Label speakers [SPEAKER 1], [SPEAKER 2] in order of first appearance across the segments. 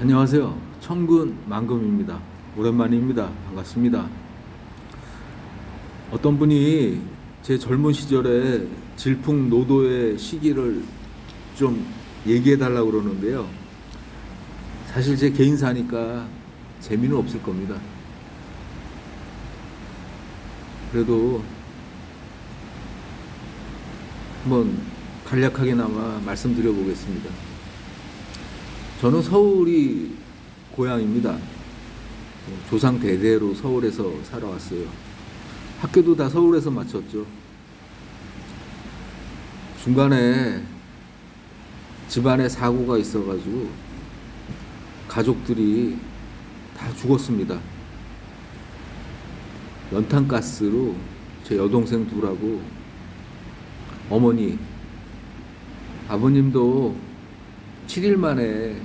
[SPEAKER 1] 안녕하세요. 청군 만금입니다. 오랜만입니다. 반갑습니다. 어떤 분이 제 젊은 시절에 질풍노도의 시기를 좀 얘기해 달라고 그러는데요. 사실 제 개인사니까 재미는 없을 겁니다. 그래도 한번 간략하게나마 말씀드려 보겠습니다. 저는 서울이 고향입니다. 조상 대대로 서울에서 살아왔어요. 학교도 다 서울에서 마쳤죠. 중간에 집안에 사고가 있어가지고 가족들이 다 죽었습니다. 연탄가스로 제 여동생 둘하고 어머니, 아버님도 7일 만에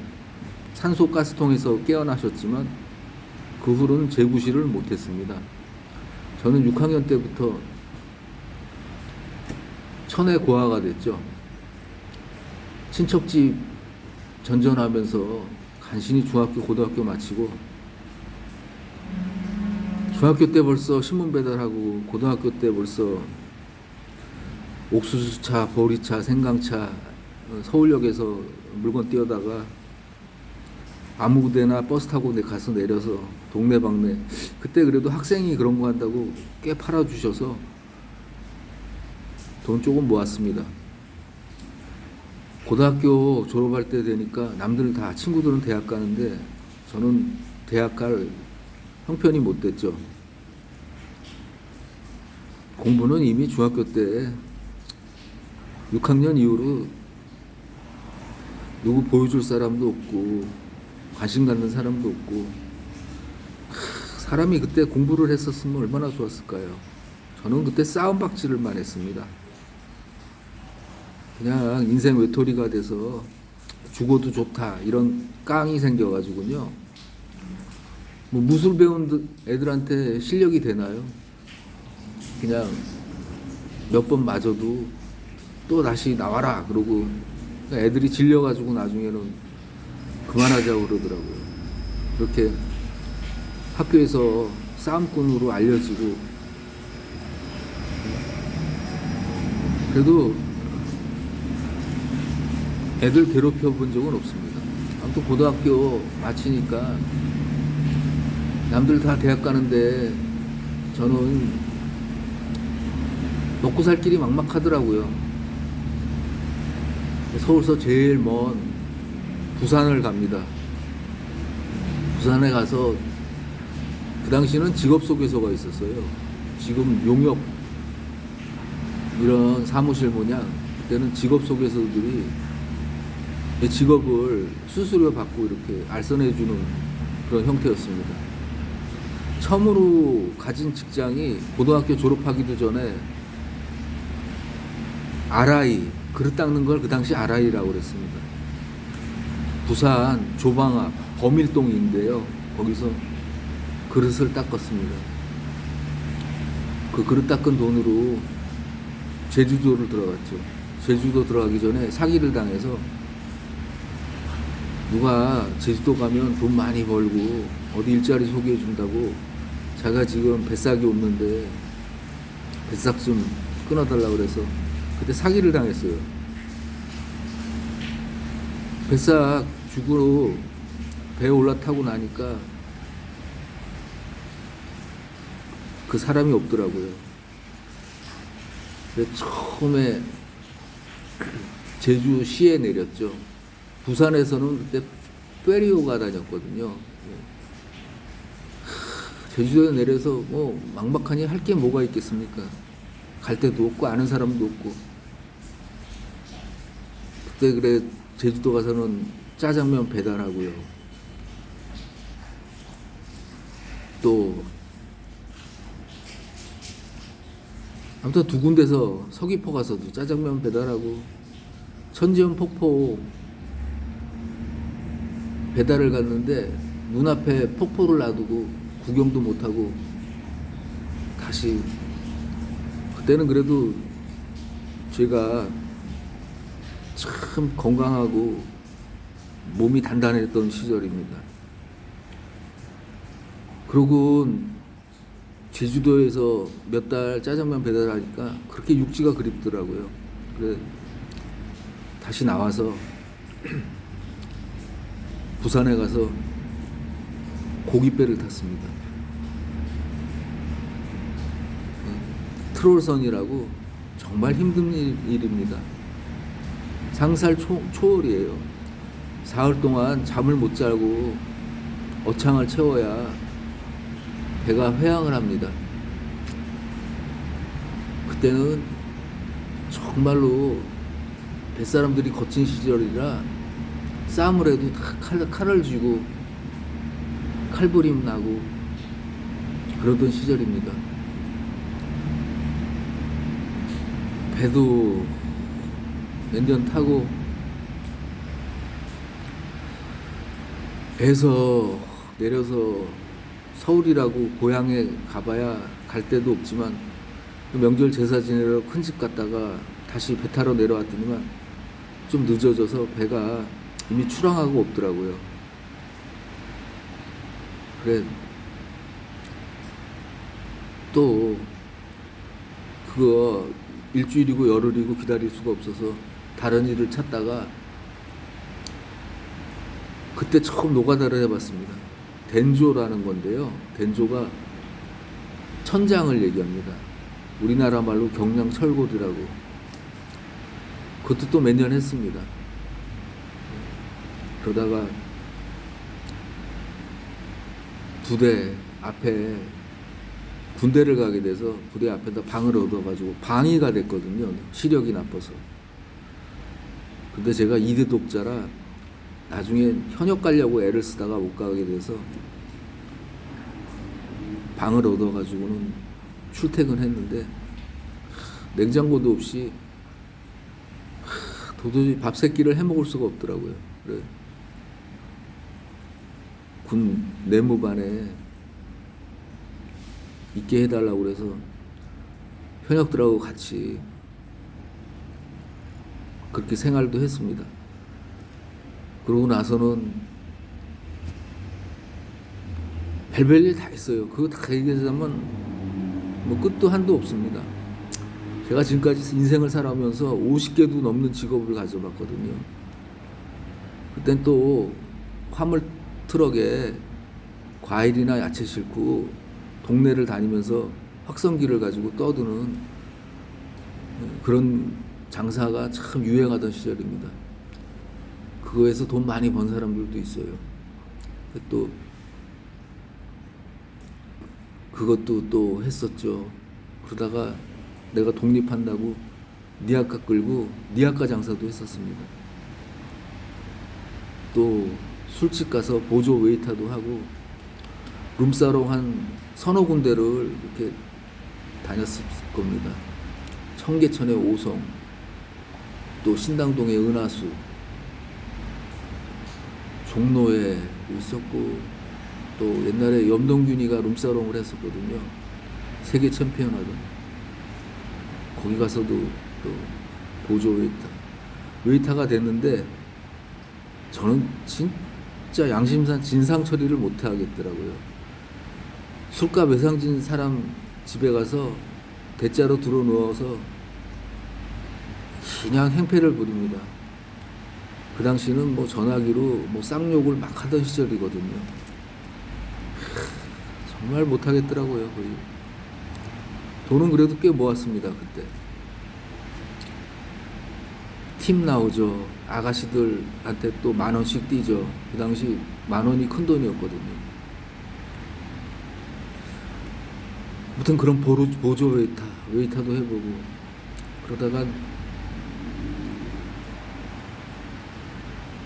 [SPEAKER 1] 산소가스통에서 깨어나셨지만 그 후로는 재구실을 못했습니다. 저는 6학년 때부터 천에 고아가 됐죠. 친척집 전전하면서 간신히 중학교, 고등학교 마치고 중학교 때 벌써 신문 배달하고 고등학교 때 벌써 옥수수차, 보리차, 생강차 서울역에서 물건 띄어다가 아무데나 버스 타고 가서 내려서 동네방네, 그때 그래도 학생이 그런 거 한다고 꽤 팔아주셔서 돈 조금 모았습니다. 고등학교 졸업할 때 되니까 남들 다, 친구들은 대학 가는데 저는 대학 갈 형편이 못 됐죠. 공부는 이미 중학교 때 6학년 이후로 누구 보여줄 사람도 없고 관심 갖는 사람도 없고, 사람이 그때 공부를 했었으면 얼마나 좋았을까요? 저는 그때 싸움박질을만 했습니다. 그냥 인생 외톨이가 돼서 죽어도 좋다 이런 깡이 생겨가지고요. 뭐 무술 배운 애들한테 실력이 되나요? 그냥 몇 번 맞아도 또 다시 나와라 그러고 애들이 질려가지고 나중에는 그만하자고 그러더라고요. 그렇게 학교에서 싸움꾼으로 알려지고, 그래도 애들 괴롭혀 본 적은 없습니다. 아무튼 고등학교 마치니까 남들 다 대학 가는데 저는 먹고 살 길이 막막하더라고요. 서울서 제일 먼 부산을 갑니다. 부산에 가서 그 당시는 직업소개서가 있었어요. 지금 용역 이런 사무실 모양, 그때는 직업소개서들이 내 직업을 수수료 받고 이렇게 알선해주는 그런 형태였습니다. 처음으로 가진 직장이 고등학교 졸업하기도 전에 아라이, 그릇 닦는 걸 그 당시 아라이라고 그랬습니다. 부산 조방 앞 범일동인데요. 거기서 그릇을 닦았습니다. 그 그릇 닦은 돈으로 제주도를 들어갔죠. 제주도 들어가기 전에 사기를 당해서 누가 제주도 가면 돈 많이 벌고 어디 일자리 소개해 준다고 자기가 지금 뱃삭이 없는데 뱃삭 좀 끊어달라고 그래서 그때 사기를 당했어요. 뱃삭 죽으러 배에 올라타고 나니까 그 사람이 없더라고요. 그래서 처음에 제주시에 내렸죠. 부산에서는 그때 페리오가 다녔거든요. 제주도에 내려서 뭐 막막하니 할 게 뭐가 있겠습니까? 갈 데도 없고 아는 사람도 없고. 그때 그래 제주도 가서는 짜장면 배달하고요. 또 아무튼 두 군데서 서귀포 가서도 짜장면 배달하고 천지연 폭포 배달을 갔는데 눈앞에 폭포를 놔두고 구경도 못하고 다시, 그때는 그래도 제가 참 건강하고 몸이 단단했던 시절입니다. 그러고 제주도에서 몇 달 짜장면 배달하니까 그렇게 육지가 그립더라고요. 그래 다시 나와서 부산에 가서 고깃배를 탔습니다. 트롤선이라고 정말 힘든 일입니다. 상살 초월이에요. 사흘 동안 잠을 못 자고 어창을 채워야 배가 회항을 합니다. 그때는 정말로 뱃사람들이 거친 시절이라 싸움을 해도 다 칼을 쥐고 칼부림 나고 그러던 시절입니다. 배도 몇 년 타고 배에서 내려서 서울이라고 고향에 가봐야 갈 데도 없지만 명절 제사 지내러 큰 집 갔다가 다시 배 타러 내려왔더니만 좀 늦어져서 배가 이미 출항하고 없더라고요. 그래 또 그거 일주일이고 열흘이고 기다릴 수가 없어서 다른 일을 찾다가 그때 처음 노가다를 해봤습니다. 덴조라는 건데요. 덴조가 천장을 얘기합니다. 우리나라 말로 경량 철골이라고. 그것도 또 몇 년 했습니다. 그러다가 부대 앞에 군대를 가게 돼서 부대 앞에다 방을 얻어가지고 방위가 됐거든요. 시력이 나빠서. 근데 제가 이대 독자라 나중에 현역 가려고 애를 쓰다가 못 가게 돼서 방을 얻어가지고는 출퇴근했는데 냉장고도 없이 도저히 밥 세 끼를 해먹을 수가 없더라고요. 그래. 군 내무반에 있게 해달라고 그래서 현역들하고 같이 그렇게 생활도 했습니다. 그러고 나서는 별별 일 다 했어요. 그거 다 얘기하자면 뭐 끝도 한도 없습니다. 제가 지금까지 인생을 살아오면서 50개도 넘는 직업을 가져봤거든요. 그땐 또 화물 트럭에 과일이나 야채 싣고 동네를 다니면서 확성기를 가지고 떠드는 그런 장사가 참 유행하던 시절입니다. 그거에서 돈 많이 번 사람들도 있어요. 또 그것도 또 했었죠. 그러다가 내가 독립한다고 니아카 끌고 니아카 장사도 했었습니다. 또 술집 가서 보조 웨이터도 하고 룸사롱 한 서너 군데를 이렇게 다녔을 겁니다. 청계천의 오성, 또 신당동의 은하수, 종로에 있었고, 또 옛날에 염동균이가 룸사롱을 했었거든요. 세계 챔피언 하던. 거기 가서도 또 보조 웨이터가 됐는데 저는 진짜 양심상 진상 처리를 못 하겠더라고요. 술값 외상진 사람 집에 가서 대자로 들어 누워서 그냥 행패를 부립니다. 그 당시는 뭐 전화기로 뭐 쌍욕을 막 하던 시절이거든요. 정말 못 하겠더라고요. 거의. 돈은 그래도 꽤 모았습니다. 그때 팀 나오죠. 아가씨들한테 또 10,000원씩 뛰죠. 그 당시 10,000원이 큰 돈이었거든요. 아무튼 그런 보조 웨이터도 해보고 그러다가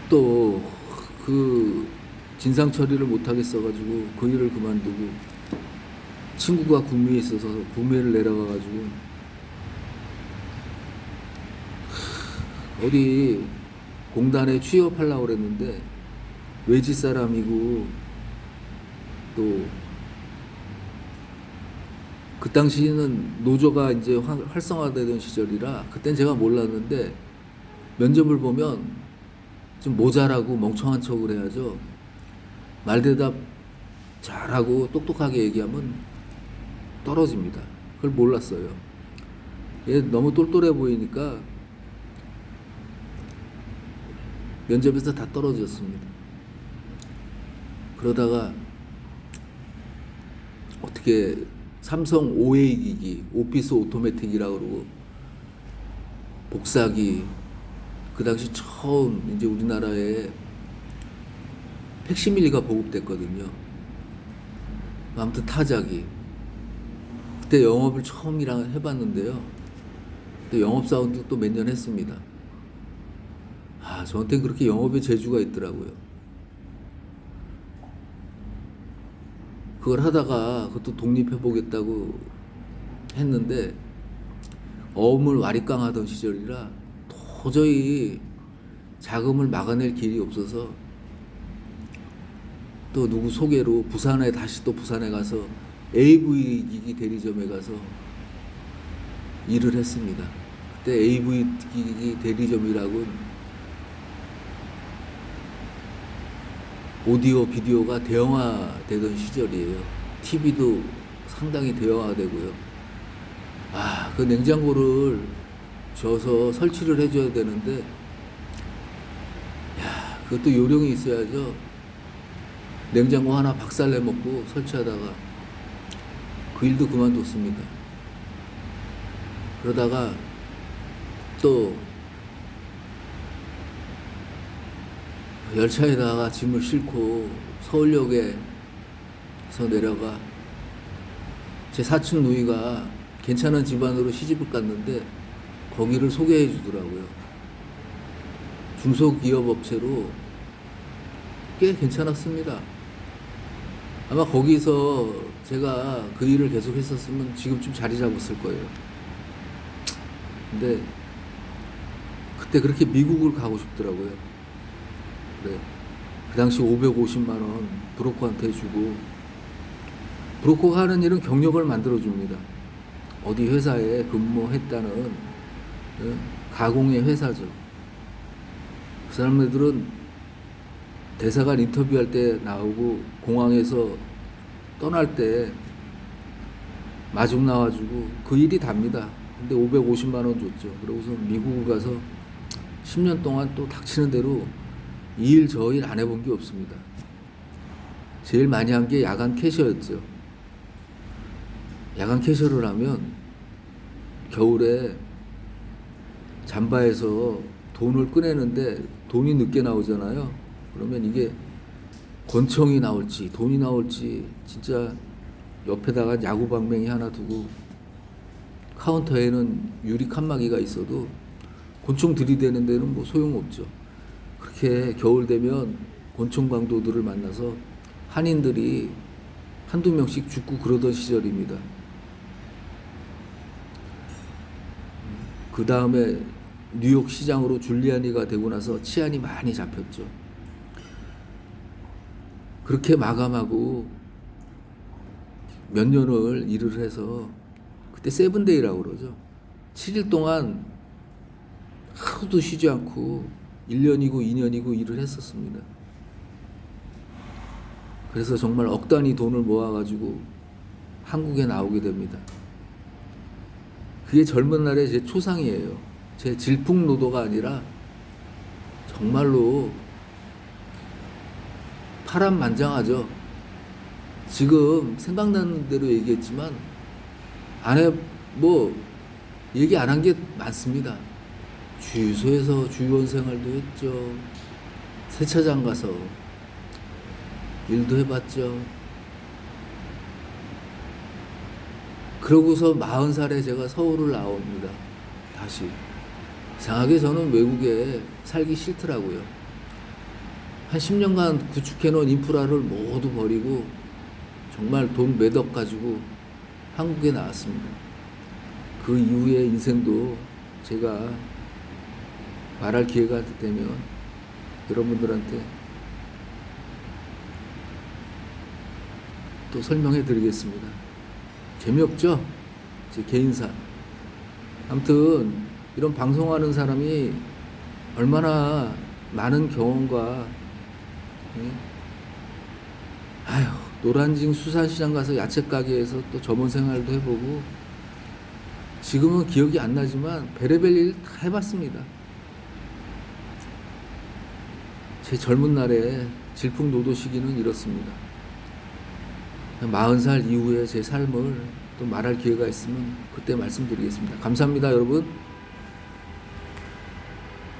[SPEAKER 1] 또 그 진상 처리를 못 하겠어가지고 그 일을 그만두고 친구가 구미에 있어서 구미를 내려가가지고 어디 공단에 취업하려고 그랬는데 외지 사람이고 또 그 당시에는 노조가 이제 활성화되던 시절이라 그땐 제가 몰랐는데 면접을 보면 좀 모자라고 멍청한 척을 해야죠. 말대답 잘하고 똑똑하게 얘기하면 떨어집니다. 그걸 몰랐어요. 얘 너무 똘똘해 보이니까 면접에서 다 떨어졌습니다. 그러다가 어떻게 삼성 OA 기기, 오피스 오토매틱이라고 그러고 복사기, 그 당시 처음 이제 우리나라에 팩시밀리가 보급됐거든요. 아무튼 타자기. 그때 영업을 처음이랑 해봤는데요. 또 영업사원도 또 몇 년 했습니다. 아, 저한테 그렇게 영업의 재주가 있더라고요. 그걸 하다가 그것도 독립해보겠다고 했는데 어음을 와리깡하던 시절이라 도저히 자금을 막아낼 길이 없어서 또 누구 소개로 부산에 다시 또 부산에 가서 AV 기기 대리점에 가서 일을 했습니다. 그때 AV 기기 대리점이라고는 오디오 비디오가 대형화되던 시절이에요. TV도 상당히 대형화되고요. 아, 그 냉장고를 줘서 설치를 해줘야 되는데, 야, 그것도 요령이 있어야죠. 냉장고 하나 박살내 먹고 설치하다가 그 일도 그만뒀습니다. 그러다가 또 열차에다가 짐을 싣고 서울역에서 내려가 제 사촌 누이가 괜찮은 집안으로 시집을 갔는데 거기를 소개해 주더라고요. 중소기업 업체로 꽤 괜찮았습니다. 아마 거기서 제가 그 일을 계속 했었으면 지금쯤 자리 잡았을 거예요. 근데 그때 그렇게 미국을 가고 싶더라고요. 그래. 그 당시 550만 원 브로커한테 주고, 브로커가 하는 일은 경력을 만들어 줍니다. 어디 회사에 근무했다는 가공의 회사죠. 그 사람들은 대사관 인터뷰할 때 나오고 공항에서 떠날 때 마중 나와주고 그 일이 답니다. 근데 550만 원 줬죠. 그러고서 미국을 가서 10년 동안 또 닥치는 대로 이 일 저 일 안 해본 게 없습니다. 제일 많이 한 게 야간 캐셔였죠. 야간 캐셔를 하면 겨울에 잠바에서 돈을 꺼내는데 돈이 늦게 나오잖아요. 그러면 이게 권총이 나올지 돈이 나올지 진짜 옆에다가 야구방망이 하나 두고 카운터에는 유리 칸막이가 있어도 권총 들이대는 데는 뭐 소용없죠. 그렇게 겨울 되면 권총 강도들을 만나서 한인들이 한두 명씩 죽고 그러던 시절입니다. 그 다음에 뉴욕 시장으로 줄리아니가 되고 나서 치안이 많이 잡혔죠. 그렇게 마감하고 몇 년을 일을 해서 그때 세븐데이라고 그러죠. 7일 동안 하루도 쉬지 않고 1년이고 2년이고 일을 했었습니다. 그래서 정말 억 단위 돈을 모아가지고 한국에 나오게 됩니다. 그게 젊은 날의 제 초상이에요. 제 질풍노도가 아니라 정말로 파란만장하죠. 지금 생각나는 대로 얘기했지만 뭐 얘기 안 한 게 많습니다. 주유소에서 주유원 생활도 했죠. 세차장 가서 일도 해봤죠. 그러고서 40살에 제가 서울을 나옵니다. 다시. 이상하게 저는 외국에 살기 싫더라고요. 한 10년간 구축해놓은 인프라를 모두 버리고 정말 돈 몇 억 가지고 한국에 나왔습니다. 그 이후의 인생도 제가 말할 기회가 되면 여러분들한테 또 설명해 드리겠습니다. 재미없죠? 제 개인사. 아무튼 이런 방송하는 사람이 얼마나 많은 경험과 예? 아휴 노란징 수산시장 가서 야채 가게에서 또 점원 생활도 해보고 지금은 기억이 안 나지만 별의별 일 다 해봤습니다. 제 젊은 날에 질풍노도 시기는 이렇습니다. 40살 이후에 제 삶을 또 말할 기회가 있으면 그때 말씀드리겠습니다. 감사합니다, 여러분.